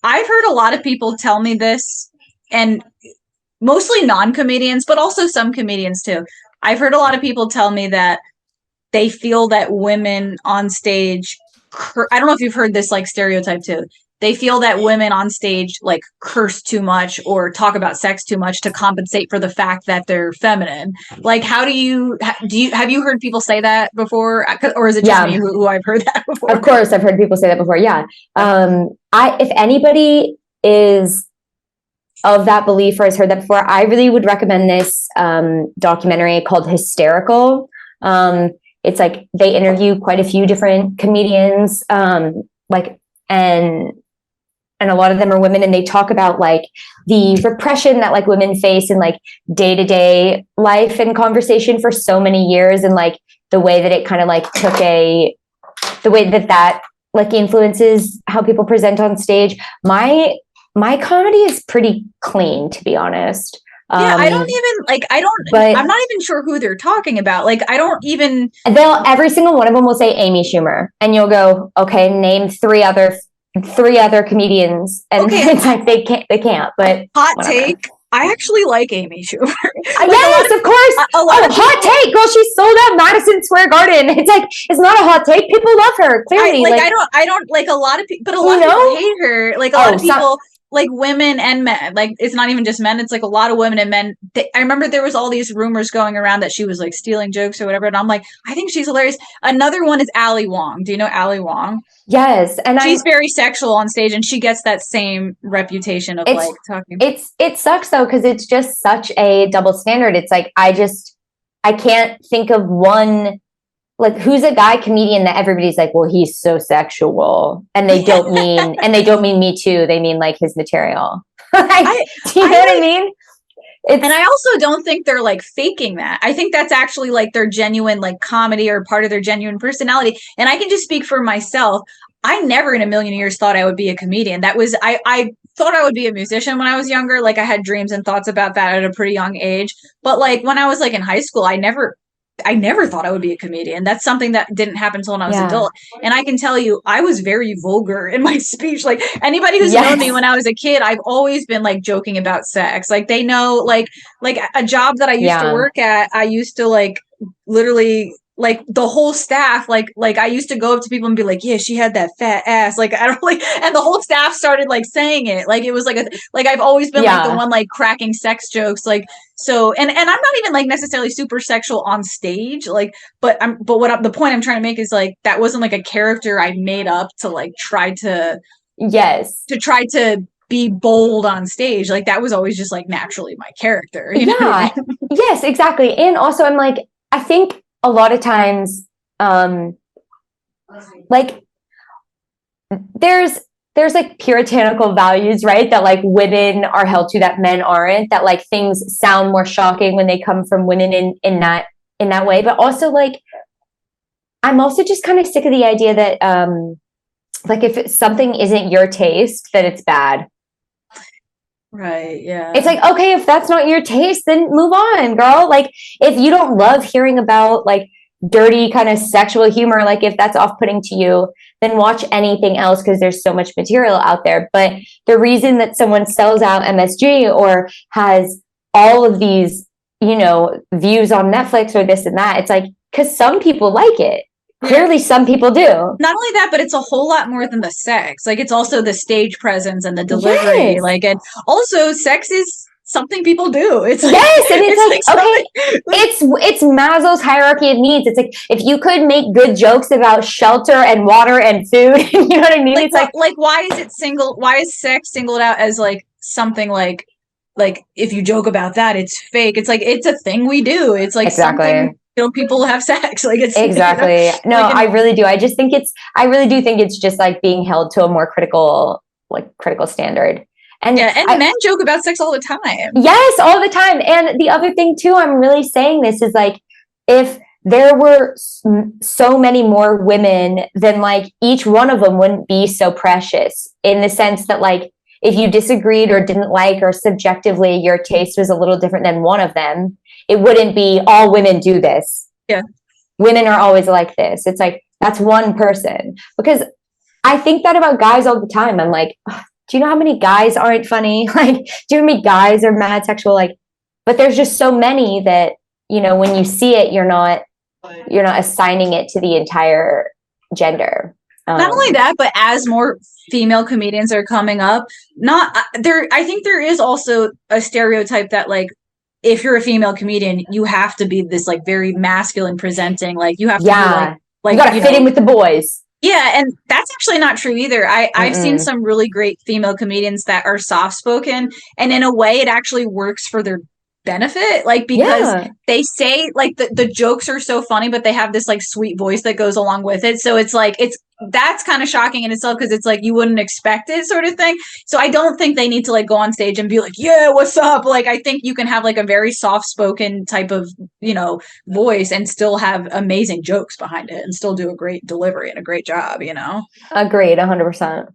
I've heard a lot of people tell me this, and mostly non-comedians, but also some comedians too. I've heard a lot of people tell me that they feel that women on stage, I don't know if you've heard this like stereotype too. They feel that women on stage like curse too much or talk about sex too much to compensate for the fact that they're feminine. Like, how have you heard people say that before? Or is it just me who I've heard that before? Of course, I've heard people say that before. Yeah. If anybody is of that belief or has heard that before, I really would recommend this documentary called Hysterical. It's like they interview quite a few different comedians, and a lot of them are women, and they talk about like the repression that like women face in like day-to-day life and conversation for so many years, and like the way that it kind of like the way that like influences how people present on stage. My comedy is pretty clean, to be honest. Yeah, I'm not even sure who they're talking about. Like, every single one of them will say Amy Schumer, and you'll go, okay, name three other comedians, and okay. It's like they can't. But hot take, I actually like Amy Schumer. Yes, of course. Hot take, girl. She sold out Madison Square Garden. It's like, it's not a hot take. People love her. Clearly, I don't like a lot of people, but a lot of people hate her. Like a lot of people. Like women and men, like it's not even just men, it's like a lot of women and men. I remember there was all these rumors going around that she was like stealing jokes or whatever, and I'm like, I think she's hilarious. Another one is Ali Wong. Do you know Ali Wong? Yes, and she's very sexual on stage, and she gets that same reputation of like talking. It sucks though, because it's just such a double standard. It's like I can't think of one. Like, who's a guy comedian that everybody's like, well, he's so sexual, and they don't mean me too. They mean like his material. Do you know what I mean? And I also don't think they're like faking that. I think that's actually like their genuine like comedy or part of their genuine personality. And I can just speak for myself. I never in a million years thought I would be a comedian. I thought I would be a musician when I was younger. Like I had dreams and thoughts about that at a pretty young age. But like when I was like in high school, I never thought I would be a comedian. That's something that didn't happen until when I was adult. And I can tell you, I was very vulgar in my speech. Like anybody who's known me when I was a kid, I've always been like joking about sex. Like they know, like a job that I used to work at, I used to like literally like the whole staff, like I used to go up to people and be like, yeah, she had that fat ass. Like, I don't like, and the whole staff started like saying it. Like, it was like I've always been like the one like cracking sex jokes. Like, so, and I'm not even like necessarily super sexual on stage. Like, the point I'm trying to make is like, that wasn't like a character I made up to like try to be bold on stage. Like that was always just like naturally my character. You know what I mean? Yes, exactly. And also I'm like, I think a lot of times, like there's like puritanical values, right? That like women are held to that men aren't, that like things sound more shocking when they come from women in that way. But also like, I'm also just kind of sick of the idea that, like if something isn't your taste, that it's bad. Right. Yeah. It's like, okay, if that's not your taste, then move on, girl. Like if you don't love hearing about like dirty kind of sexual humor, like if that's off-putting to you, then watch anything else, because there's so much material out there. But the reason that someone sells out MSG or has all of these, you know, views on Netflix or this and that, it's like, because some people like it. Clearly some people do. Not only that, but it's a whole lot more than the sex. Like it's also the stage presence and the delivery. Yes. Like, and also sex is something people do. It's like, yes, and it's like okay, it's Maslow's hierarchy of needs. It's like if you could make good jokes about shelter and water and food, you know what I mean? Like, it's like why is sex singled out as like something like if you joke about that, it's fake. It's like it's a thing we do. It's like something, you know, people have sex. Like it's exactly. You know, no, like I really do. I really do think it's just like being held to a more critical standard. And men joke about sex all the time. Yes, all the time. And the other thing too, I'm really saying this is like, if there were so many more women, then like each one of them wouldn't be so precious, in the sense that like, if you disagreed or didn't like, or subjectively your taste was a little different than one of them, it wouldn't be all women do this. Yeah. Women are always like this. It's like, that's one person. Because I think that about guys all the time. I'm like, do you know how many guys aren't funny? Like, do you know how many guys are mad sexual? Like, but there's just so many that, you know, when you see it, you're not assigning it to the entire gender. Not only that, but as more female comedians are coming up, not there. I think there is also a stereotype that like, if you're a female comedian, you have to be this like very masculine presenting. Like you have to be like you gotta fit in with the boys. Yeah, and that's actually not true either. I've seen some really great female comedians that are soft spoken, and in a way, it actually works for their benefit, like because they say like the jokes are so funny, but they have this like sweet voice that goes along with it. So it's like that's kind of shocking in itself because it's like you wouldn't expect it sort of thing. So I don't think they need to like go on stage and be like, yeah, what's up? Like I think you can have like a very soft spoken type of, you know, voice and still have amazing jokes behind it and still do a great delivery and a great job, you know? Agreed, 100%.